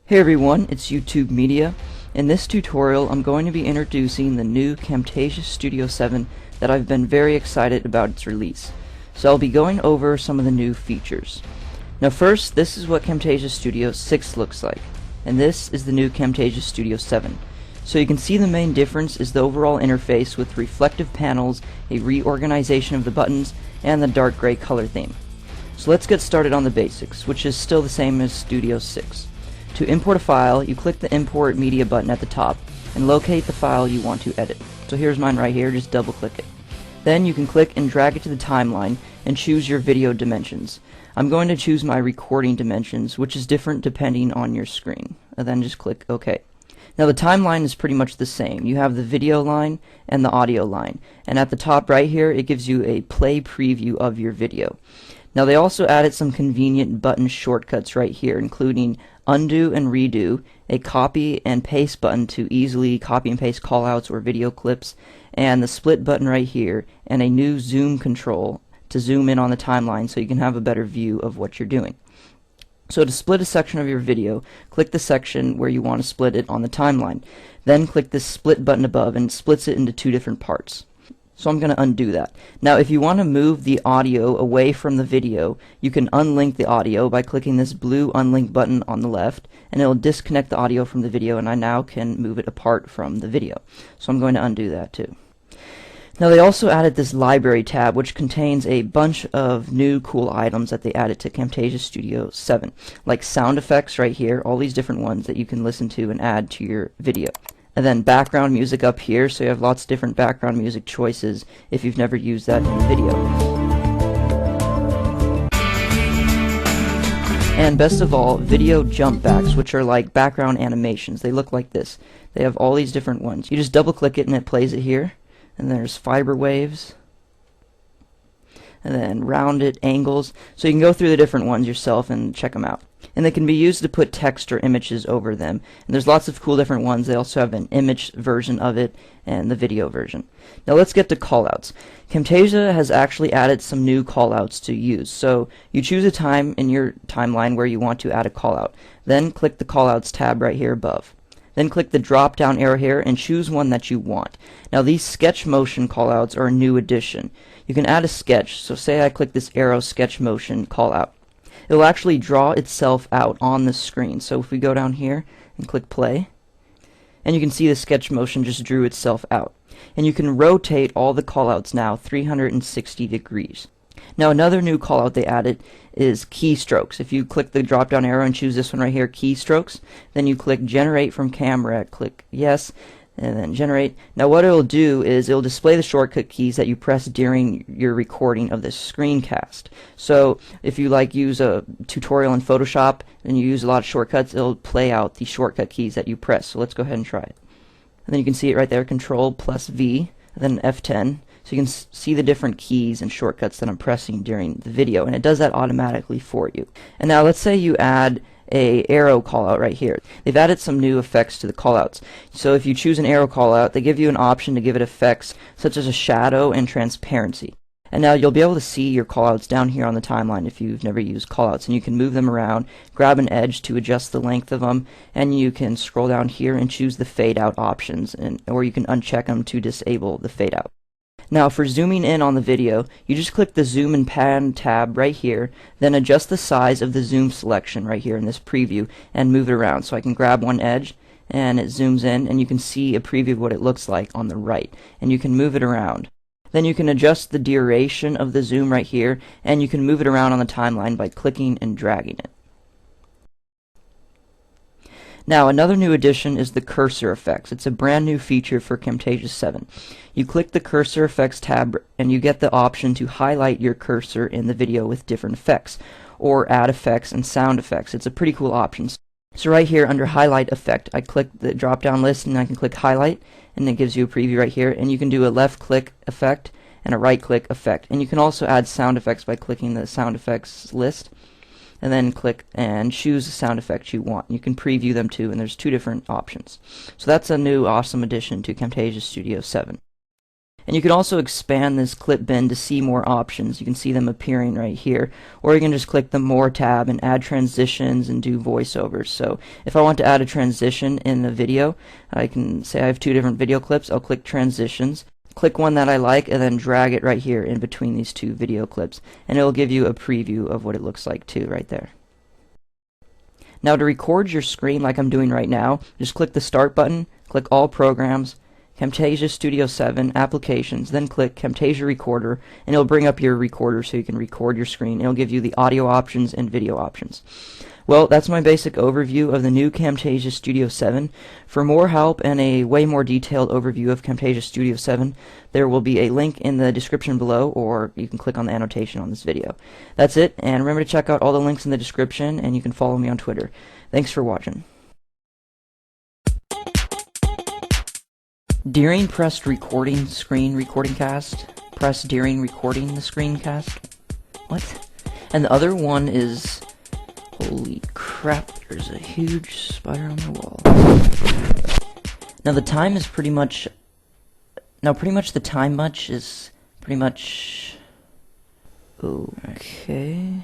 Hey everyone, it's YouTube Media. In this tutorial I'm going to be introducing the new Camtasia Studio 7 that I've been very excited about its release. So I'll be going over some of the new features. Now first, this is what Camtasia Studio 6 looks like, and this is the new Camtasia Studio 7. So you can see the main difference is the overall interface with reflective panels, a reorganization of the buttons, and the dark gray color theme. So let's get started on the basics, which is still the same as Studio 6. To import a file, you click the Import Media button at the top and locate the file you want to edit. So here's mine right here, just double click it. Then you can click and drag it to the timeline and choose your video dimensions. I'm going to choose my recording dimensions, which is different depending on your screen. And then just click OK. Now the timeline is pretty much the same. You have the video line and the audio line, and at the top right here it gives you a play preview of your video. Now they also added some convenient button shortcuts right here, including undo and redo, a copy and paste button to easily copy and paste callouts or video clips, and the split button right here, and a new zoom control to zoom in on the timeline so you can have a better view of what you're doing. So to split a section of your video, click the section where you want to split it on the timeline. Then click this split button above and it splits it into two different parts. So I'm going to undo that. Now if you want to move the audio away from the video, you can unlink the audio by clicking this blue unlink button on the left, and it will disconnect the audio from the video, and I now can move it apart from the video. So I'm going to undo that too. Now they also added this library tab, which contains a bunch of new cool items that they added to Camtasia Studio 7, like sound effects right here, all these different ones that you can listen to and add to your video. And then background music up here, so you have lots of different background music choices if you've never used that in a video. And best of all, video jump backs, which are like background animations. They look like this. They have all these different ones. You just double click it and it plays it here. And there's fiber waves, and then rounded angles, so you can go through the different ones yourself and check them out. And they can be used to put text or images over them, and there's lots of cool different ones. They also have an image version of it and the video version. Now let's get to callouts. Camtasia has actually added some new callouts to use, so you choose a time in your timeline where you want to add a callout. Then click the callouts tab right here above. Then click the drop down arrow here and choose one that you want. Now these sketch motion callouts are a new addition. You can add a sketch, so say I click this arrow sketch motion callout. It will actually draw itself out on the screen. So if we go down here and click play, and you can see the sketch motion just drew itself out. And you can rotate all the callouts now 360 degrees. Now another new callout they added is keystrokes. If you click the drop down arrow and choose this one right here, keystrokes, then you click generate from camera, click yes, and then generate. Now what it will do is it will display the shortcut keys that you press during your recording of this screencast. So if you use a tutorial in Photoshop and you use a lot of shortcuts, it'll play out the shortcut keys that you press. So let's go ahead and try it. And then you can see it right there, Control plus V, and then F10. So you can see the different keys and shortcuts that I'm pressing during the video, and it does that automatically for you. And now let's say you add a arrow callout right here. They've added some new effects to the callouts. So if you choose an arrow callout, they give you an option to give it effects such as a shadow and transparency. And now you'll be able to see your callouts down here on the timeline if you've never used callouts, and you can move them around, grab an edge to adjust the length of them, and you can scroll down here and choose the fade out options, or you can uncheck them to disable the fade out. Now for zooming in on the video, you just click the zoom and pan tab right here, then adjust the size of the zoom selection right here in this preview and move it around. So I can grab one edge and it zooms in, and you can see a preview of what it looks like on the right, and you can move it around. Then you can adjust the duration of the zoom right here, and you can move it around on the timeline by clicking and dragging it. Now another new addition is the cursor effects. It's a brand new feature for Camtasia 7. You click the cursor effects tab and you get the option to highlight your cursor in the video with different effects, or add effects and sound effects. It's a pretty cool option. So right here under highlight effect, I click the drop down list and I can click highlight, and it gives you a preview right here, and you can do a left click effect and a right click effect. And you can also add sound effects by clicking the sound effects list and then click and choose the sound effects you want. You can preview them too, and there's two different options. So that's a new awesome addition to Camtasia Studio 7. And you can also expand this clip bin to see more options. You can see them appearing right here. Or you can just click the More tab and add transitions and do voiceovers. So if I want to add a transition in the video, I can say I have two different video clips. I'll click Transitions, click one that I like, and then drag it right here in between these two video clips. And it'll give you a preview of what it looks like too right there. Now to record your screen like I'm doing right now, just click the Start button, click All Programs, Camtasia Studio 7, Applications, then click Camtasia Recorder, and it'll bring up your recorder so you can record your screen. It'll give you the audio options and video options. Well, that's my basic overview of the new Camtasia Studio 7. For more help and a way more detailed overview of Camtasia Studio 7, there will be a link in the description below, or you can click on the annotation on this video. That's it, and remember to check out all the links in the description, and you can follow me on Twitter. Thanks for watching. During pressed recording screen recording cast. Press during recording the screencast. What? And the other one is... Holy crap, there's a huge spider on my wall. Now the time is pretty much... Now pretty much the time much is pretty much... Okay...